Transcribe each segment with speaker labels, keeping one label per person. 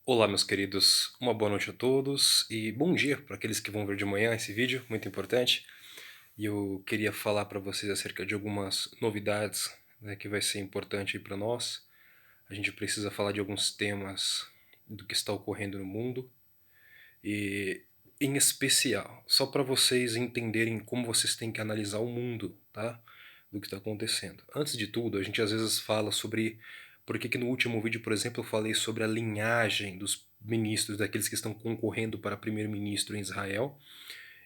Speaker 1: Olá, meus queridos, uma boa noite a todos e bom dia para aqueles que vão ver de manhã esse vídeo, muito importante. E eu queria falar para vocês acerca de algumas novidades, né, que vai ser importante para nós. A gente precisa falar de alguns temas do que está ocorrendo no mundo e, em especial, só para vocês entenderem como vocês têm que analisar o mundo, tá? Do que está acontecendo. Antes de tudo, a gente às vezes fala sobre por que no último vídeo, por exemplo, eu falei sobre a linhagem dos ministros, daqueles que estão concorrendo para primeiro-ministro em Israel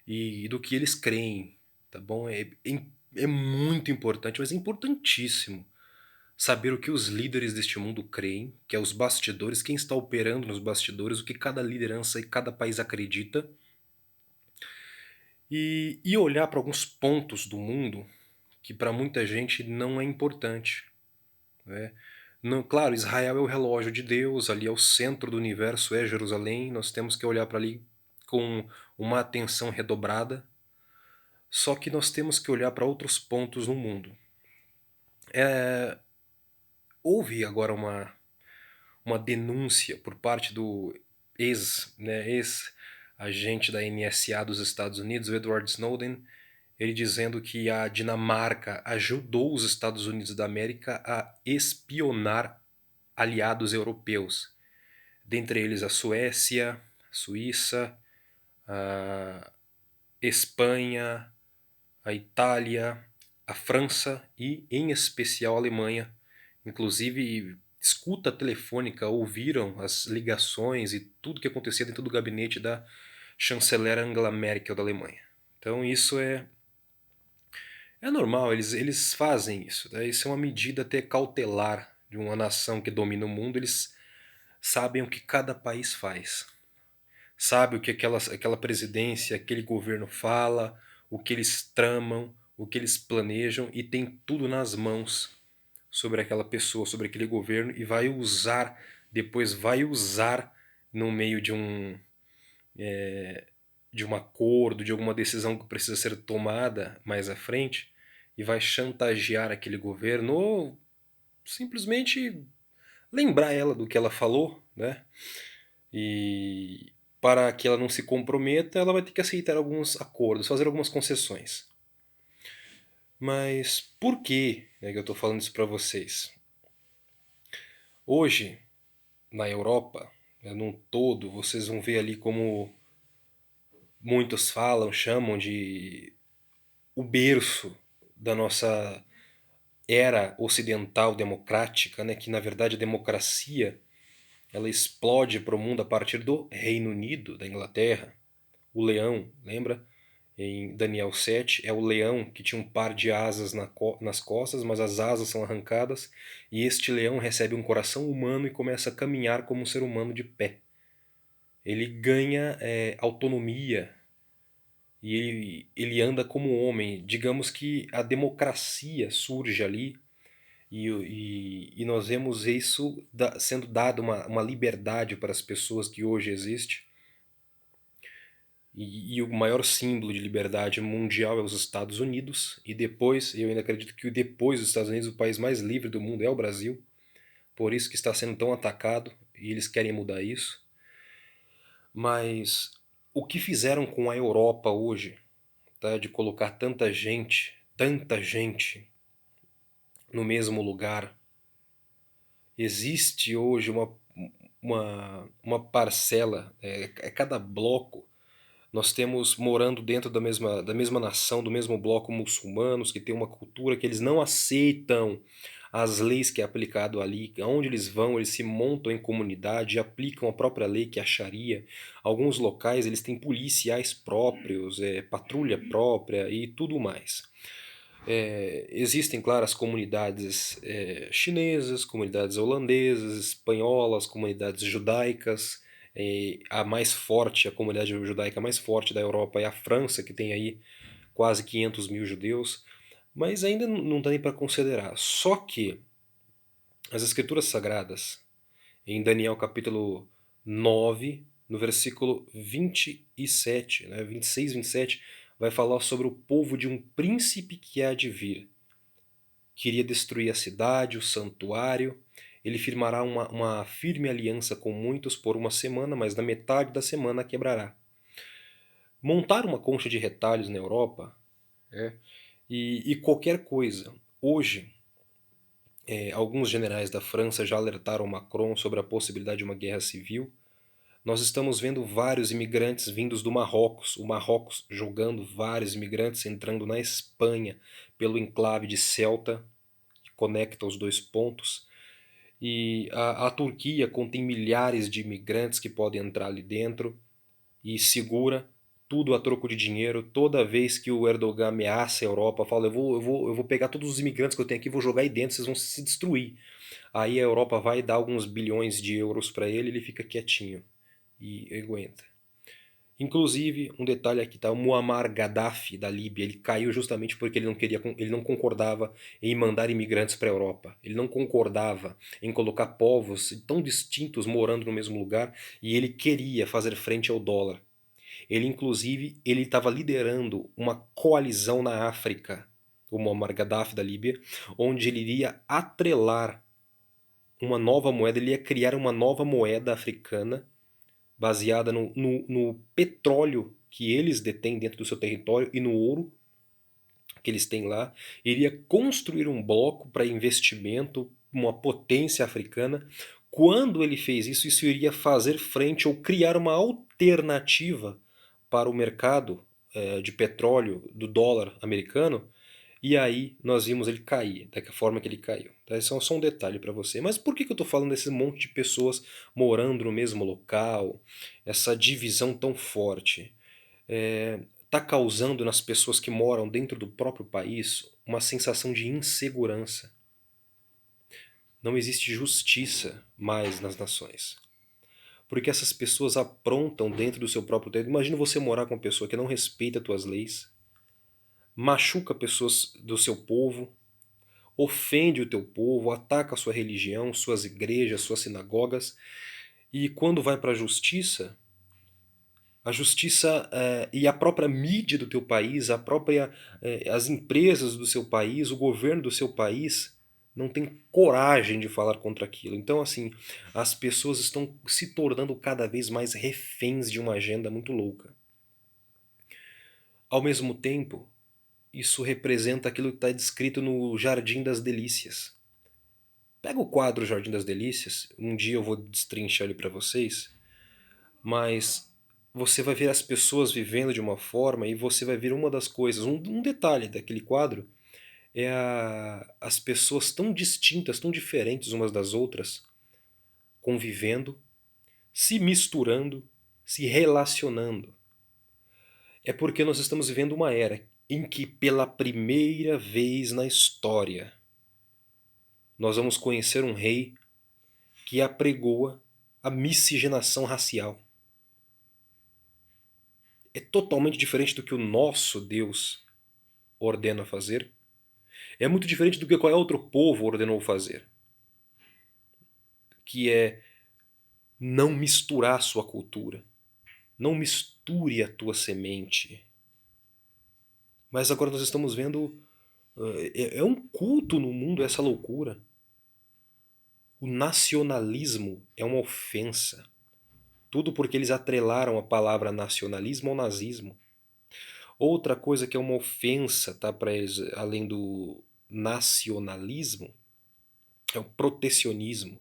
Speaker 1: e do que eles creem, tá bom? É muito importante, mas é importantíssimo saber o que os líderes deste mundo creem, que é os bastidores, quem está operando nos bastidores, o que cada liderança e cada país acredita, e olhar para alguns pontos do mundo que para muita gente não é importante, né? Não, claro, Israel é o relógio de Deus, ali é o centro do universo, é Jerusalém, nós temos que olhar para ali com uma atenção redobrada, só que nós temos que olhar para outros pontos no mundo. Houve agora uma denúncia por parte do ex-agente da NSA dos Estados Unidos, o Edward Snowden, ele dizendo que a Dinamarca ajudou os Estados Unidos da América a espionar aliados europeus, dentre eles a Suécia, a Suíça, a Espanha, a Itália, a França e, em especial, a Alemanha. Inclusive, escuta telefônica ouviram as ligações e tudo que acontecia dentro do gabinete da chanceler Angela Merkel da Alemanha. Então isso é normal, eles fazem isso, né? Isso é uma medida até cautelar de uma nação que domina o mundo, eles sabem o que cada país faz. Sabe o que aquela presidência, aquele governo fala, o que eles tramam, o que eles planejam e tem tudo nas mãos sobre aquela pessoa, sobre aquele governo e vai usar, depois vai usar no meio de um acordo, de alguma decisão que precisa ser tomada mais à frente e vai chantagear aquele governo ou simplesmente lembrar ela do que ela falou, né? E para que ela não se comprometa, ela vai ter que aceitar alguns acordos, fazer algumas concessões. Mas por que, né, que eu estou falando isso para vocês? Hoje, na Europa, né, num todo, vocês vão ver ali como muitos falam, chamam de o berço da nossa era ocidental democrática, né, que na verdade a democracia ela explode para o mundo a partir do Reino Unido, da Inglaterra. O leão, lembra? Em Daniel 7, é o leão que tinha um par de asas nas costas, mas as asas são arrancadas, e este leão recebe um coração humano e começa a caminhar como um ser humano de pé. Ele ganha autonomia e ele anda como homem. Digamos que a democracia surge ali e nós vemos isso sendo dado uma liberdade para as pessoas que hoje existe. E o maior símbolo de liberdade mundial é os Estados Unidos. E depois, eu ainda acredito que depois dos Estados Unidos, o país mais livre do mundo é o Brasil. Por isso que está sendo tão atacado e eles querem mudar isso. Mas o que fizeram com a Europa hoje, tá, de colocar tanta gente no mesmo lugar. Existe hoje uma parcela, cada bloco. Nós temos morando dentro da mesma nação, do mesmo bloco, muçulmanos que tem uma cultura que eles não aceitam as leis que é aplicado ali. Aonde eles vão, eles se montam em comunidade, aplicam a própria lei que é a Sharia. Alguns locais eles têm policiais próprios, patrulha própria e tudo mais. Existem, claro, as comunidades chinesas, comunidades holandesas, espanholas, comunidades judaicas. A mais forte, a comunidade judaica mais forte da Europa é a França, que tem aí quase 500 mil judeus. Mas ainda não dá nem para considerar. Só que as Escrituras Sagradas, em Daniel capítulo 9, no versículo 27, né, 26, 27, vai falar sobre o povo de um príncipe que há de vir. Queria destruir a cidade, o santuário, ele firmará uma firme aliança com muitos por uma semana, mas na metade da semana quebrará. Montar uma concha de retalhos na Europa é, e qualquer coisa. Hoje, alguns generais da França já alertaram Macron sobre a possibilidade de uma guerra civil. Nós estamos vendo vários imigrantes vindos do Marrocos, o Marrocos jogando vários imigrantes entrando na Espanha pelo enclave de Ceuta, que conecta os dois pontos. E a Turquia contém milhares de imigrantes que podem entrar ali dentro e segura tudo a troco de dinheiro. Toda vez que o Erdogan ameaça a Europa, fala: eu vou pegar todos os imigrantes que eu tenho aqui, vou jogar aí dentro, vocês vão se destruir. Aí a Europa vai dar alguns bilhões de euros para ele, ele fica quietinho e aguenta. Inclusive, um detalhe aqui, tá? O Muammar Gaddafi da Líbia, ele caiu justamente porque ele não concordava em mandar imigrantes para a Europa. Ele não concordava em colocar povos tão distintos morando no mesmo lugar e ele queria fazer frente ao dólar. Ele inclusive, ele estava liderando uma coalizão na África, o Muammar Gaddafi da Líbia, onde ele iria atrelar uma nova moeda, ele ia criar uma nova moeda africana baseada no petróleo que eles detêm dentro do seu território e no ouro que eles têm lá, iria construir um bloco para investimento, uma potência africana. Quando ele fez isso, isso iria fazer frente ou criar uma alternativa para o mercado de petróleo do dólar americano, e aí nós vimos ele cair, da forma que ele caiu. Tá? Isso é só um detalhe para você. Mas por que eu estou falando desse monte de pessoas morando no mesmo local, essa divisão tão forte? Está causando nas pessoas que moram dentro do próprio país uma sensação de insegurança. Não existe justiça mais nas nações. Porque essas pessoas aprontam dentro do seu próprio território. Imagina você morar com uma pessoa que não respeita as tuas leis, machuca pessoas do seu povo, ofende o teu povo, ataca a sua religião, suas igrejas, suas sinagogas, e quando vai para a justiça e a própria mídia do teu país, as empresas do seu país, o governo do seu país não tem coragem de falar contra aquilo. Então, assim, as pessoas estão se tornando cada vez mais reféns de uma agenda muito louca. Ao mesmo tempo, isso representa aquilo que está descrito no Jardim das Delícias. Pega o quadro Jardim das Delícias, um dia eu vou destrinchar ele para vocês, mas você vai ver as pessoas vivendo de uma forma e você vai ver uma das coisas, um detalhe daquele quadro é as pessoas tão distintas, tão diferentes umas das outras, convivendo, se misturando, se relacionando. É porque nós estamos vivendo uma era em que pela primeira vez na história nós vamos conhecer um rei que apregoa a miscigenação racial. É totalmente diferente do que o nosso Deus ordena fazer. É muito diferente do que qualquer outro povo ordenou fazer. Que é não misturar a sua cultura. Não misture a tua semente. Mas agora nós estamos vendo... É um culto no mundo essa loucura. O nacionalismo é uma ofensa. Tudo porque eles atrelaram a palavra nacionalismo ao nazismo. Outra coisa que é uma ofensa, tá, para eles, além do nacionalismo, é o protecionismo.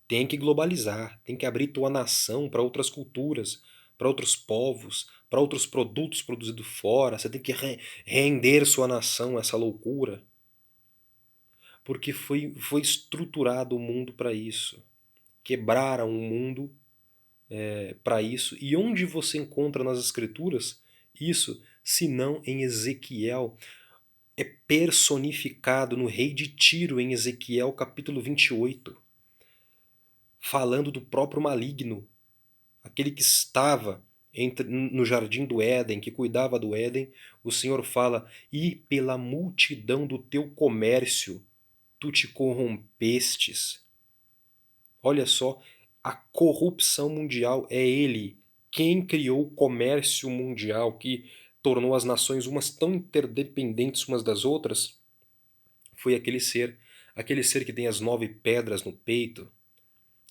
Speaker 1: Tem que globalizar, tem que abrir tua nação para outras culturas, para outros povos, para outros produtos produzidos fora. Você tem que render sua nação a essa loucura. Porque foi estruturado o mundo para isso. Quebraram o mundo para isso. E onde você encontra nas escrituras isso, se não em Ezequiel? É personificado no rei de Tiro em Ezequiel capítulo 28, falando do próprio maligno, aquele que estava no jardim do Éden, que cuidava do Éden. O Senhor fala: e pela multidão do teu comércio tu te corrompestes. Olha só, a corrupção mundial é ele. Quem criou o comércio mundial que tornou as nações umas tão interdependentes umas das outras foi aquele ser, aquele ser que tem as 9 pedras no peito,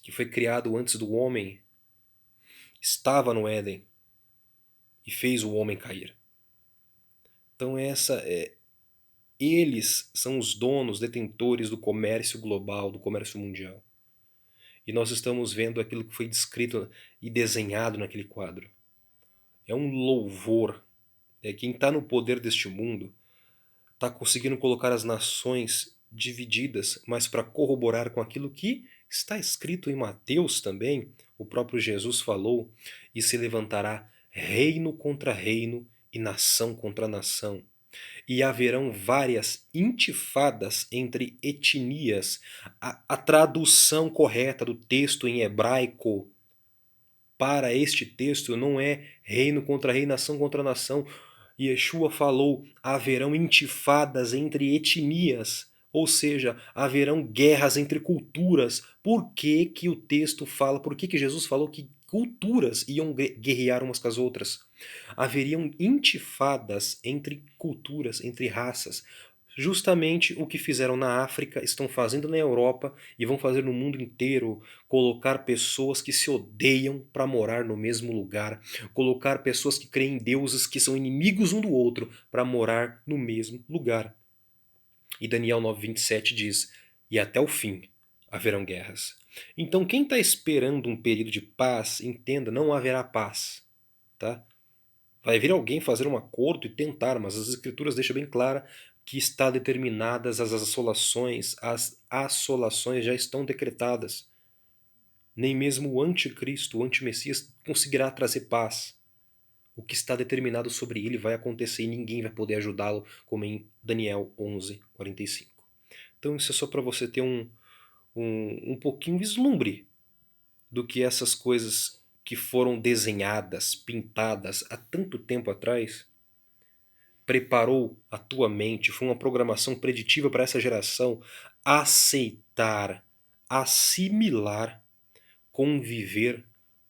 Speaker 1: que foi criado antes do homem, estava no Éden e fez o homem cair. Então eles são os donos, detentores do comércio global, do comércio mundial. E nós estamos vendo aquilo que foi descrito e desenhado naquele quadro. É um louvor. Quem está no poder deste mundo está conseguindo colocar as nações divididas, mas para corroborar com aquilo que está escrito em Mateus também, o próprio Jesus falou, e se levantará reino contra reino e nação contra nação. E haverão várias intifadas entre etnias. A tradução correta do texto em hebraico para este texto não é reino contra reino, nação contra nação. Yeshua falou, haverão intifadas entre etnias, ou seja, haverão guerras entre culturas. Por que que o texto fala, por que que Jesus falou que culturas iam guerrear umas com as outras? Haveriam intifadas entre culturas, entre raças. Justamente o que fizeram na África, estão fazendo na Europa e vão fazer no mundo inteiro. Colocar pessoas que se odeiam para morar no mesmo lugar. Colocar pessoas que creem em deuses que são inimigos um do outro para morar no mesmo lugar. E Daniel 9:27 diz, e até o fim haverão guerras. Então quem está esperando um período de paz, entenda, não haverá paz. Tá? Vai vir alguém fazer um acordo e tentar, mas as escrituras deixam bem clara que está determinadas as assolações já estão decretadas. Nem mesmo o anticristo, o antimessias, conseguirá trazer paz. O que está determinado sobre ele vai acontecer e ninguém vai poder ajudá-lo, como em Daniel 11:45. Então isso é só para você ter um pouquinho vislumbre do que essas coisas que foram desenhadas, pintadas há tanto tempo atrás, preparou a tua mente, foi uma programação preditiva para essa geração aceitar, assimilar, conviver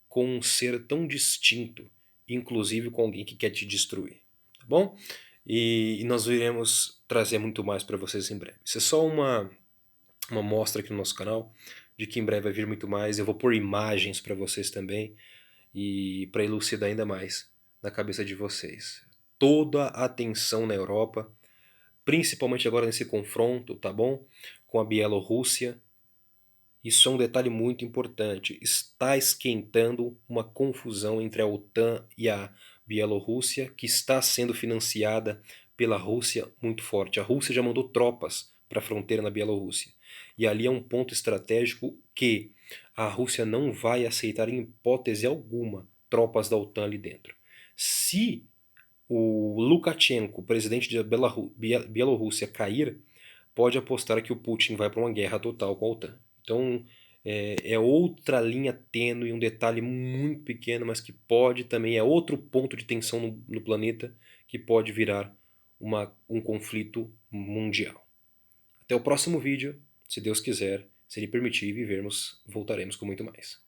Speaker 1: com um ser tão distinto, inclusive com alguém que quer te destruir, tá bom? E nós iremos trazer muito mais para vocês em breve. Isso é só uma mostra aqui no nosso canal, de que em breve vai vir muito mais. Eu vou pôr imagens para vocês também, e para elucidar ainda mais na cabeça de vocês. Toda a atenção na Europa, principalmente agora nesse confronto, tá bom? Com a Bielorrússia. Isso é um detalhe muito importante. Está esquentando uma confusão entre a OTAN e a Bielorrússia, que está sendo financiada pela Rússia muito forte. A Rússia já mandou tropas para a fronteira na Bielorrússia. E ali é um ponto estratégico que a Rússia não vai aceitar em hipótese alguma tropas da OTAN ali dentro. Se o Lukashenko, presidente da Bielorrússia, cair, pode apostar que o Putin vai para uma guerra total com a OTAN. Então é outra linha tênue, um detalhe muito pequeno, mas que pode também, é outro ponto de tensão no planeta, que pode virar um conflito mundial. Até o próximo vídeo, se Deus quiser, se Ele permitir vivermos, voltaremos com muito mais.